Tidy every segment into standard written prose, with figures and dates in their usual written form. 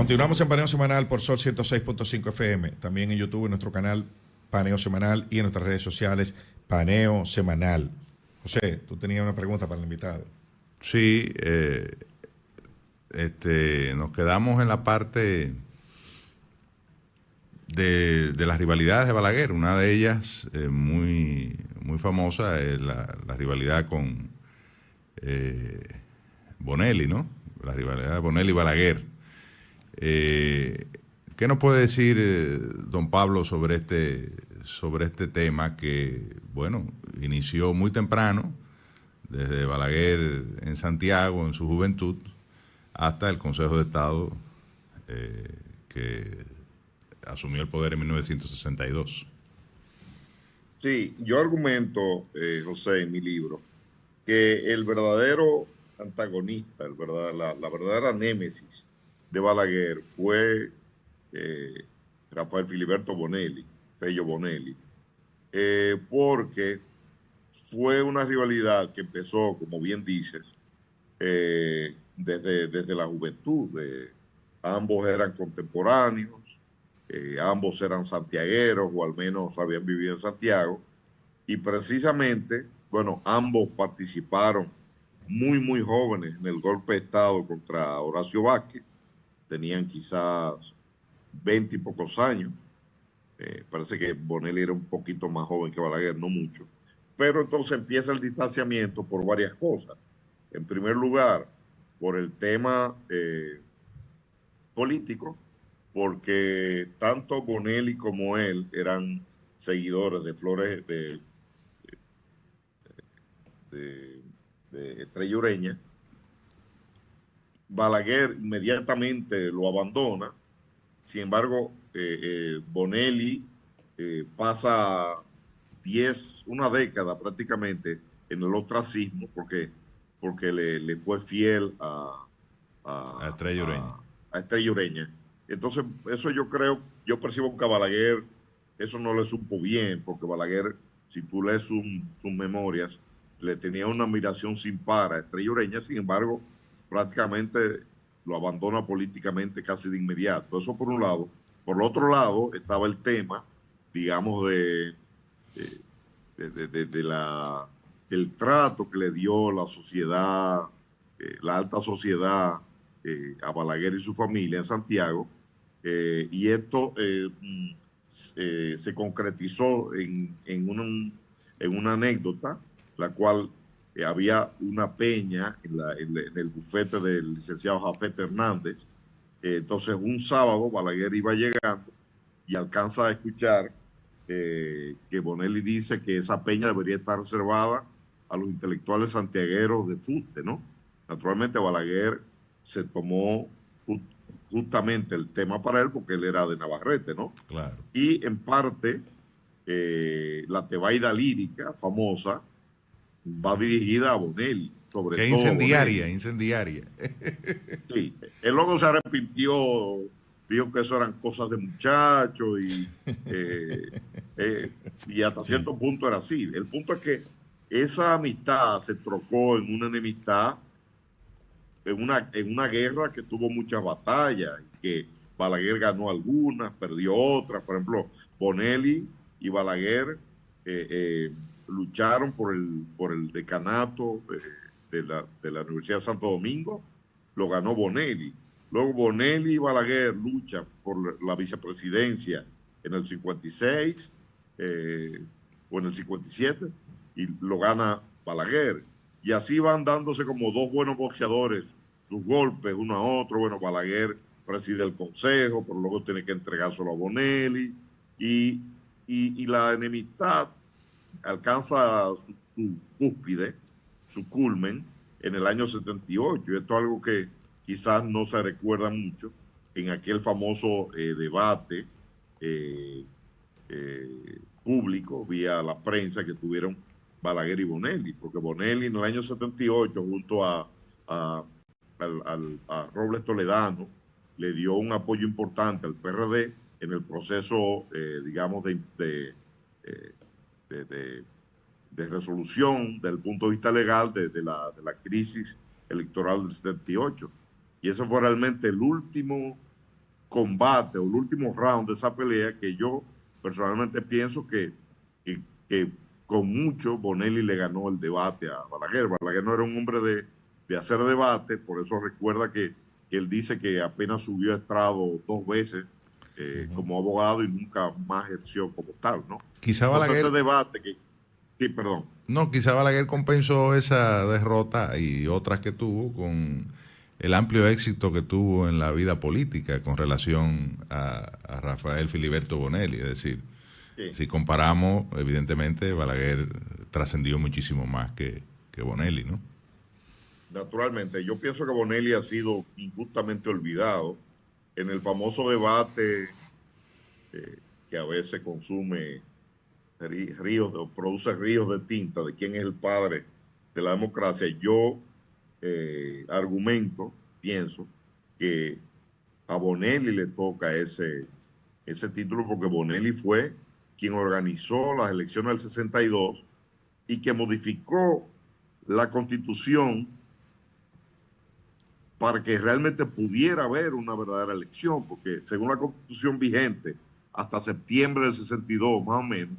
Continuamos en Paneo Semanal por Sol 106.5 FM. También en YouTube, en nuestro canal Paneo Semanal y en nuestras redes sociales Paneo Semanal. José, tú tenías una pregunta para el invitado. Sí, nos quedamos en la parte de las rivalidades de Balaguer. Una de ellas muy famosa es la rivalidad con Bonelli, ¿no? La rivalidad de Bonelli y Balaguer. ¿Qué nos puede decir don Pablo sobre este tema que, bueno, inició muy temprano, desde Balaguer en Santiago, en su juventud, hasta el Consejo de Estado que asumió el poder en 1962? Sí, yo argumento, José, en mi libro, que el verdadero antagonista, la verdadera némesis de Balaguer fue Rafael Filiberto Bonelli, Fello Bonelli, porque fue una rivalidad que empezó, como bien dices, desde la juventud. Ambos eran contemporáneos, ambos eran santiagueros o al menos habían vivido en Santiago y precisamente, bueno, ambos participaron muy jóvenes en el golpe de Estado contra Horacio Vázquez, tenían quizás 20 y pocos años. Parece que Bonelli era un poquito más joven que Balaguer, no mucho. Pero entonces empieza el distanciamiento por varias cosas. En primer lugar, por el tema político, porque tanto Bonelli como él eran seguidores de Flores de, de Estrella Ureña. Balaguer inmediatamente lo abandona. Sin embargo, Bonelli pasa una década prácticamente en el ostracismo porque le fue fiel A Estrella Ureña. a Estrella Ureña. Entonces, eso yo percibo que a Balaguer eso no le supo bien, porque Balaguer, si tú lees sus memorias, le tenía una admiración sin par a Estrella Ureña. Sin embargo, prácticamente lo abandona políticamente casi de inmediato. Eso por un lado. Por el otro lado estaba el tema, digamos, del trato que le dio la sociedad, la alta sociedad a Balaguer y su familia en Santiago. Y esto se concretizó en una anécdota, la cual había una peña en el bufete del licenciado Jafet Hernández. Entonces, un sábado, Balaguer iba llegando y alcanza a escuchar que Bonelli dice que esa peña debería estar reservada a los intelectuales santiagueros de fuste, ¿no? Naturalmente, Balaguer se tomó justamente el tema para él porque él era de Navarrete, ¿no? Claro. Y en parte, la tebaida lírica famosa va dirigida a Bonelli, sobre que todo incendiaria, Bonelli. incendiaria. Sí, él luego se arrepintió, dijo que eso eran cosas de muchachos y hasta cierto punto era así. El punto es que esa amistad se trocó en una enemistad, en una guerra que tuvo muchas batallas, que Balaguer ganó algunas, perdió otras. Por ejemplo, Bonelli y Balaguer lucharon por el decanato de la Universidad de Santo Domingo, lo ganó Bonelli. Luego Bonelli y Balaguer luchan por la vicepresidencia en el 56 o en el 57 y lo gana Balaguer. Y así van dándose como dos buenos boxeadores sus golpes uno a otro. Bueno, Balaguer preside el consejo, pero luego tiene que entregárselo a Bonelli y la enemistad alcanza su cúspide, su culmen en el año 78. Esto es algo que quizás no se recuerda mucho en aquel famoso debate público vía la prensa que tuvieron Balaguer y Bonelli, porque Bonelli en el año 78 junto a Robles Toledano le dio un apoyo importante al PRD en el proceso, digamos, de resolución desde el punto de vista legal de la crisis electoral del 78. Y eso fue realmente el último combate o el último round de esa pelea que yo personalmente pienso que con mucho Bonelli le ganó el debate a Balaguer. Balaguer no era un hombre de hacer debate, por eso recuerda que él dice que apenas subió a estrado 2 veces como abogado y nunca más ejerció como tal, ¿no? Quizá Entonces Balaguer, ese debate que... Sí, perdón. no, quizá Balaguer compensó esa derrota y otras que tuvo con el amplio éxito que tuvo en la vida política con relación a Rafael Filiberto Bonelli. Es decir, Sí. si comparamos, evidentemente Balaguer trascendió muchísimo más que Bonelli, ¿no? Naturalmente, yo pienso que Bonelli ha sido injustamente olvidado en el famoso debate que a veces consume produce ríos de tinta de quién es el padre de la democracia. Yo pienso que a Bonelli le toca ese título porque Bonelli fue quien organizó las elecciones del 62 y que modificó la constitución para que realmente pudiera haber una verdadera elección, porque según la constitución vigente, hasta septiembre del 62 más o menos,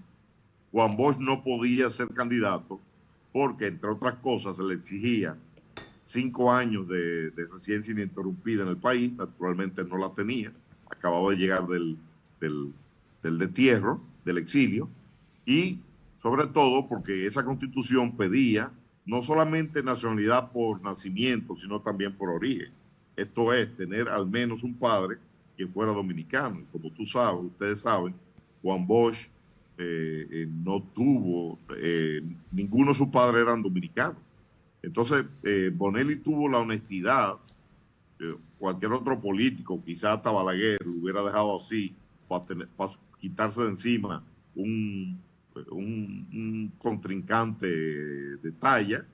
Juan Bosch no podía ser candidato porque, entre otras cosas, se le exigía 5 años de residencia ininterrumpida en el país. Naturalmente no la tenía, acababa de llegar del destierro, del exilio, y sobre todo porque esa constitución pedía no solamente nacionalidad por nacimiento, sino también por origen. Esto es, tener al menos un padre que fuera dominicano. Y como tú sabes, ustedes saben, Juan Bosch no tuvo, ninguno de sus padres eran dominicanos. Entonces, Bonelli tuvo la honestidad, cualquier otro político, quizás hasta Balaguer, lo hubiera dejado así para quitarse de encima un contrincante de talla.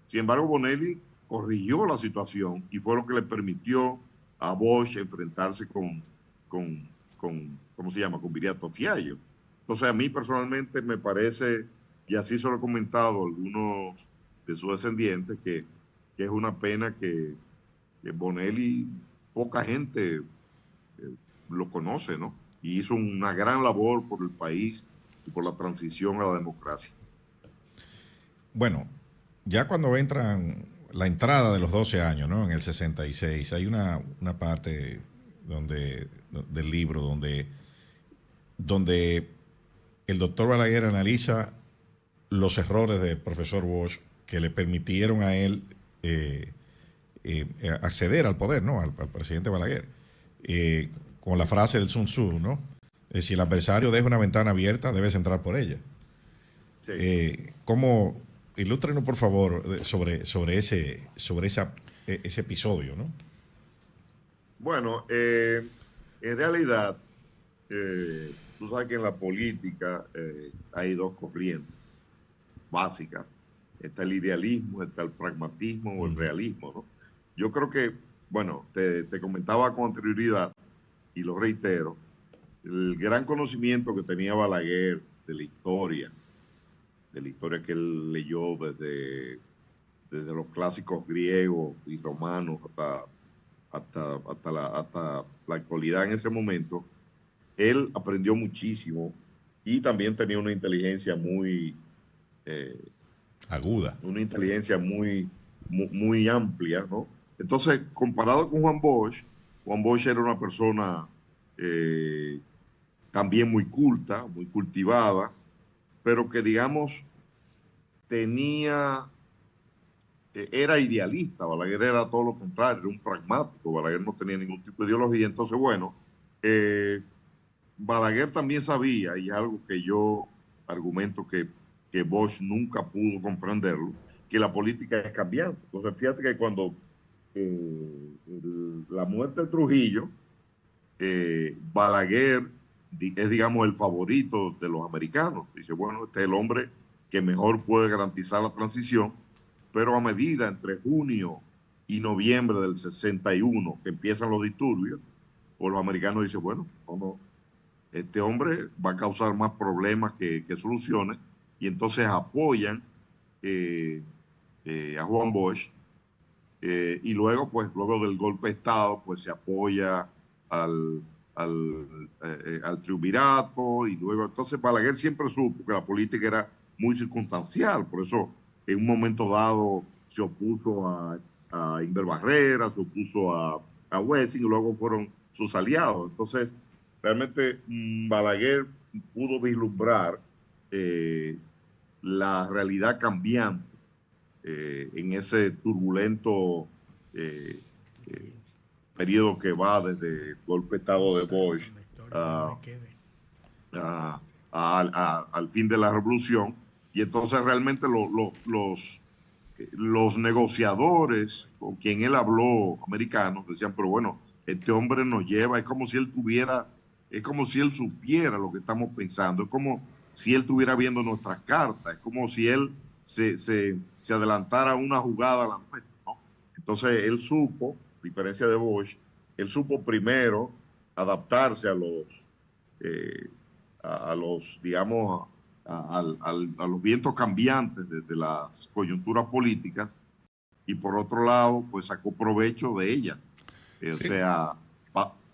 Sin embargo, Bonelli corrigió la situación y fue lo que le permitió a Bosch enfrentarse ¿cómo se llama? Con Viriato Fiallo. Entonces, a mí personalmente me parece, y así se lo he comentado a algunos de sus descendientes, que es una pena que Bonelli, poca gente lo conoce, ¿no? Y hizo una gran labor por el país y por la transición a la democracia. Bueno, ya cuando entran la entrada de los 12 años, ¿no? En el 66, hay una parte del libro donde el doctor Balaguer analiza los errores del profesor Bosch que le permitieron a él acceder al poder, ¿no? Al presidente Balaguer. Con la frase del Sun Tzu, ¿no? Si el adversario deja una ventana abierta, debes entrar por ella. Sí. ¿Cómo? Ilústrenos, por favor, sobre ese episodio, ¿no? Bueno, en realidad, tú sabes que en la política hay 2 corrientes básicas. Está el idealismo, está el pragmatismo o el realismo, ¿no? Yo creo que, bueno, te comentaba con anterioridad, y lo reitero, el gran conocimiento que tenía Balaguer de la historia que él leyó desde los clásicos griegos y romanos hasta la actualidad en ese momento, él aprendió muchísimo y también tenía una inteligencia Aguda. muy amplia, ¿no? Entonces, comparado con Juan Bosch era una persona también muy culta, muy cultivada, pero que, digamos, era idealista. Balaguer era todo lo contrario, era un pragmático. Balaguer no tenía ningún tipo de ideología. Entonces, bueno, Balaguer también sabía, y es algo que yo argumento que Bosch nunca pudo comprenderlo, que la política es cambiante. Entonces, fíjate que cuando la muerte de Trujillo, Balaguer es, digamos, el favorito de los americanos. Dice, bueno, este es el hombre que mejor puede garantizar la transición, pero a medida entre junio y noviembre del 61 que empiezan los disturbios, pues los americanos dicen, bueno, no, este hombre va a causar más problemas que soluciones, y entonces apoyan a Juan Bosch, y luego, pues, luego del golpe de Estado, pues se apoya al triunvirato, y luego entonces Balaguer siempre supo que la política era muy circunstancial, por eso en un momento dado se opuso a Inver Barrera, se opuso a Wessing, y luego fueron sus aliados. Entonces, realmente Balaguer pudo vislumbrar la realidad cambiante en ese turbulento periodo que va desde el golpe de Estado de Bosch al fin de la revolución. Y entonces realmente los negociadores con quien él habló, americanos, decían, pero bueno, este hombre nos lleva, es como si él supiera lo que estamos pensando, es como si él estuviera viendo nuestras cartas, es como si él se adelantara a una jugada a la nuestra, ¿no? Entonces él supo, a diferencia de Bosch, él supo primero adaptarse a los digamos, a los vientos cambiantes de las coyunturas políticas, y por otro lado, pues sacó provecho de ella. Sí. O sea,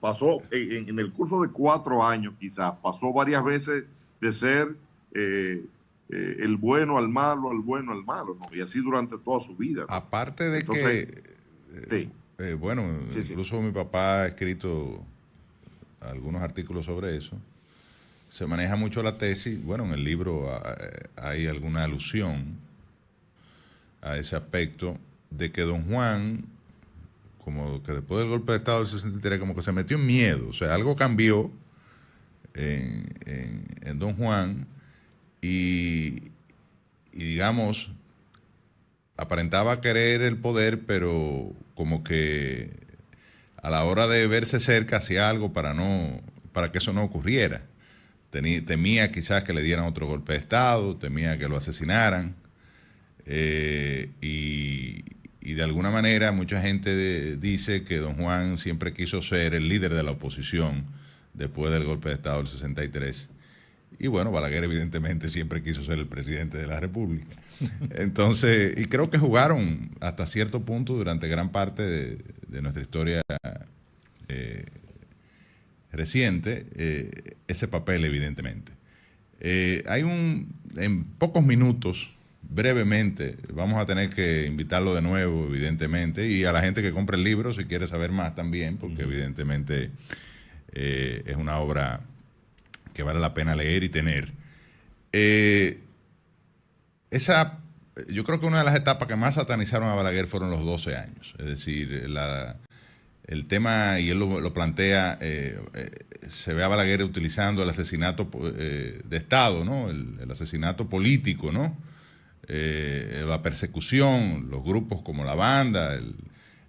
pasó en el curso de 4 años quizás, pasó varias veces de ser el bueno al malo, al bueno al malo, ¿no? Y así durante toda su vida, ¿no? Aparte de entonces, que, bueno, sí, incluso sí. Mi papá ha escrito algunos artículos sobre eso. Se maneja mucho la tesis, bueno, en el libro hay alguna alusión a ese aspecto de que don Juan, como que después del golpe de Estado del 63, como que se metió en miedo, o sea, algo cambió en don Juan y digamos, aparentaba querer el poder, pero como que a la hora de verse cerca hacía algo para que eso no ocurriera. Temía quizás que le dieran otro golpe de Estado, temía que lo asesinaran, y de alguna manera mucha gente dice que don Juan siempre quiso ser el líder de la oposición después del golpe de Estado del 63. Y bueno, Balaguer evidentemente siempre quiso ser el presidente de la República. Entonces, y creo que jugaron hasta cierto punto durante gran parte de nuestra historia reciente ese papel, evidentemente. En pocos minutos, brevemente, vamos a tener que invitarlo de nuevo, evidentemente, y a la gente que compre el libro si quiere saber más también, porque evidentemente es una obra que vale la pena leer y tener. Yo creo que una de las etapas que más satanizaron a Balaguer fueron los 12 años, es decir, el tema, y él lo plantea, se ve a Balaguer utilizando el asesinato de Estado, ¿no? El asesinato político, ¿no? La persecución, los grupos como la banda,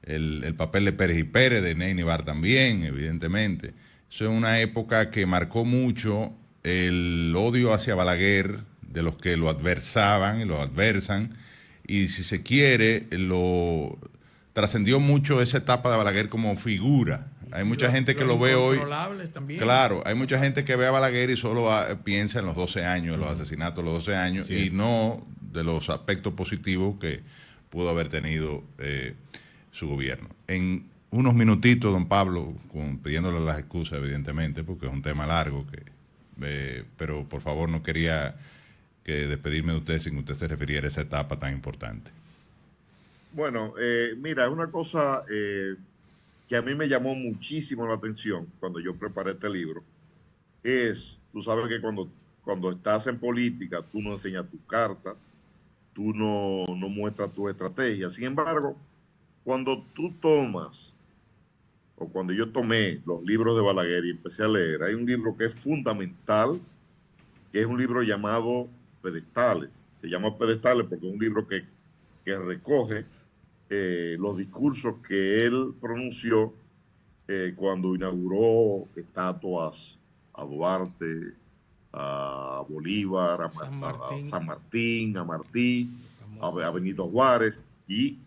el papel de Pérez y Pérez, de Ney Nibar también, evidentemente. Eso es una época que marcó mucho el odio hacia Balaguer de los que lo adversaban y lo adversan, y si se quiere, trascendió mucho esa etapa de Balaguer como figura. Hay mucha gente que lo ve hoy. También. Claro, hay mucha gente que ve a Balaguer y solo piensa en los 12 años, los asesinatos de los 12 años, sí, y no de los aspectos positivos que pudo haber tenido su gobierno. En unos minutitos, don Pablo, pidiéndole las excusas, evidentemente, porque es un tema largo, pero por favor no quería despedirme de usted sin que usted se refiriera a esa etapa tan importante. Bueno, mira, una cosa que a mí me llamó muchísimo la atención cuando yo preparé este libro es, tú sabes que cuando estás en política, tú no enseñas tus cartas, tú no muestras tu estrategia. Sin embargo, cuando tú tomas, o cuando yo tomé los libros de Balaguer y empecé a leer, hay un libro que es fundamental, que es un libro llamado Pedestales. Se llama Pedestales porque es un libro que recoge los discursos que él pronunció cuando inauguró estatuas a Duarte, a Bolívar, a San Martín, a Martí, a Benito Juárez, y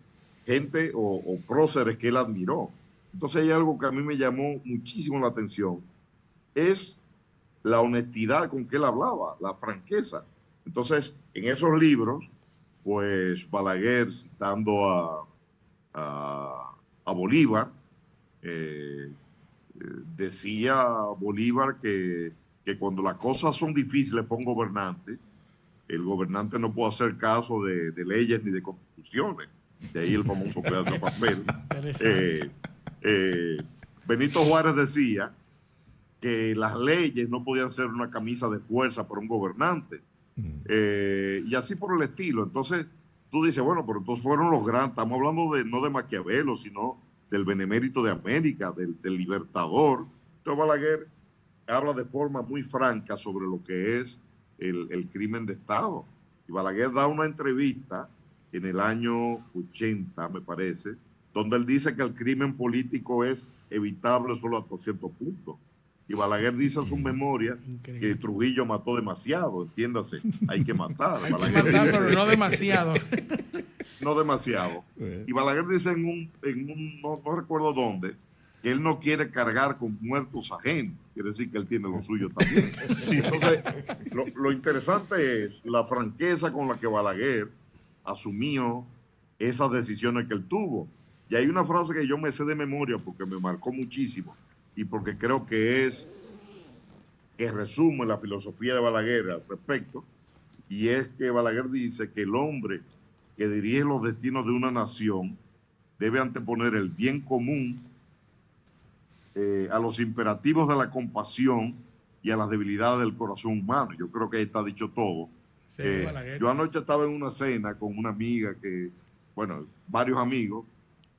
gente o próceres que él admiró. Entonces hay algo que a mí me llamó muchísimo la atención, es la honestidad con que él hablaba, la franqueza. Entonces, en esos libros, pues Balaguer, citando a Bolívar, decía Bolívar que cuando las cosas son difíciles para un gobernante, el gobernante no puede hacer caso de leyes ni de constituciones. De ahí el famoso pedazo de papel. Benito Juárez decía que las leyes no podían ser una camisa de fuerza para un gobernante. Y así por el estilo. Entonces, tú dices, bueno, pero entonces fueron los grandes. Estamos hablando no de Maquiavelo, sino del benemérito de América, del libertador. Entonces, Balaguer habla de forma muy franca sobre lo que es el crimen de Estado. Y Balaguer da una entrevista en el año 80, me parece, donde él dice que el crimen político es evitable solo hasta cierto punto. Y Balaguer dice en su memoria que Trujillo mató demasiado, entiéndase, hay que matar. Hay que matar, pero no demasiado. No demasiado. Y Balaguer dice no recuerdo dónde, que él no quiere cargar con muertos ajenos. Quiere decir que él tiene lo suyo también. Sí. Entonces, lo interesante es la franqueza con la que Balaguer asumió esas decisiones que él tuvo. Y hay una frase que yo me sé de memoria porque me marcó muchísimo y porque creo que resume la filosofía de Balaguer al respecto, y es que Balaguer dice que el hombre que dirige los destinos de una nación debe anteponer el bien común a los imperativos de la compasión y a las debilidades del corazón humano. Yo creo que ahí está dicho todo. Sí, yo anoche estaba en una cena con una amiga varios amigos,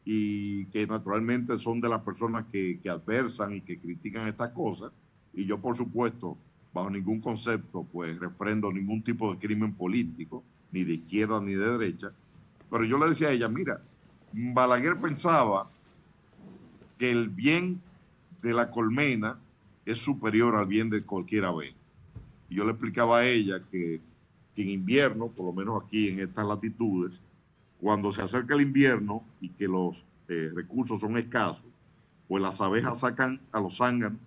y que naturalmente son de las personas que adversan y que critican estas cosas, y yo por supuesto bajo ningún concepto pues refrendo ningún tipo de crimen político, ni de izquierda ni de derecha, pero yo le decía a ella, mira, Balaguer pensaba que el bien de la colmena es superior al bien de cualquier ave. Y yo le explicaba a ella que en invierno, por lo menos aquí en estas latitudes, cuando se acerca el invierno y que los recursos son escasos, pues las abejas sacan a los zánganos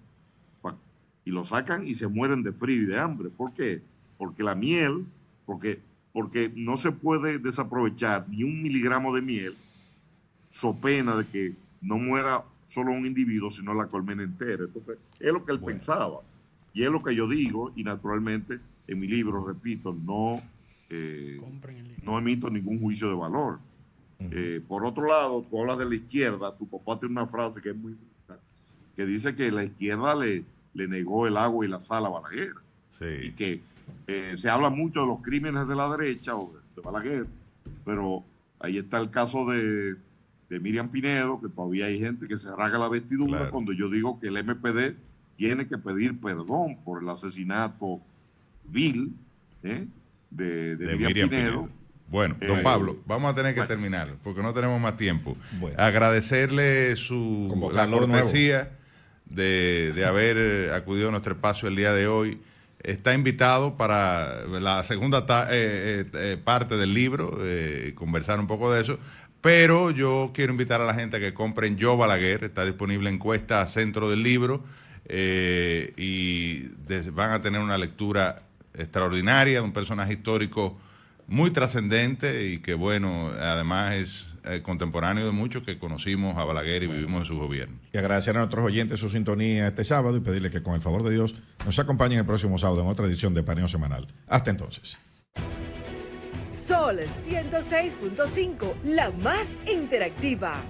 y los sacan y se mueren de frío y de hambre. ¿Por qué? Porque la miel, porque no se puede desaprovechar ni 1 miligramo de miel, so pena de que no muera solo un individuo, sino la colmena entera. Entonces, es lo que él pensaba. Y es lo que yo digo, y naturalmente en mi libro, repito, no emito ningún juicio de valor. Por otro lado, tú hablas de la izquierda, tu papá tiene una frase que es muy bonita, que dice que la izquierda le negó el agua y la sal a Balaguer. Sí. Y que se habla mucho de los crímenes de la derecha o de Balaguer, pero ahí está el caso de Miriam Pinedo, que todavía hay gente que se rasga la vestidura, claro, cuando yo digo que el MPD tiene que pedir perdón por el asesinato vil de Miriam Pinedo. Bueno, don Pablo, vamos a tener que terminar porque no tenemos más tiempo. Bueno. Agradecerle la cortesía de haber acudido a nuestro espacio el día de hoy. Está invitado para la segunda parte del libro, conversar un poco de eso. Pero yo quiero invitar a la gente a que compren Yo Balaguer. Está disponible en Cuesta Centro del Libro, y van a tener una lectura extraordinaria de un personaje histórico muy trascendente y que, bueno, además es contemporáneo de muchos que conocimos a Balaguer y vivimos en su gobierno. Y agradecer a nuestros oyentes su sintonía este sábado y pedirle que con el favor de Dios nos acompañen el próximo sábado en otra edición de Paneo Semanal. Hasta entonces. Sol 106.5, la más interactiva.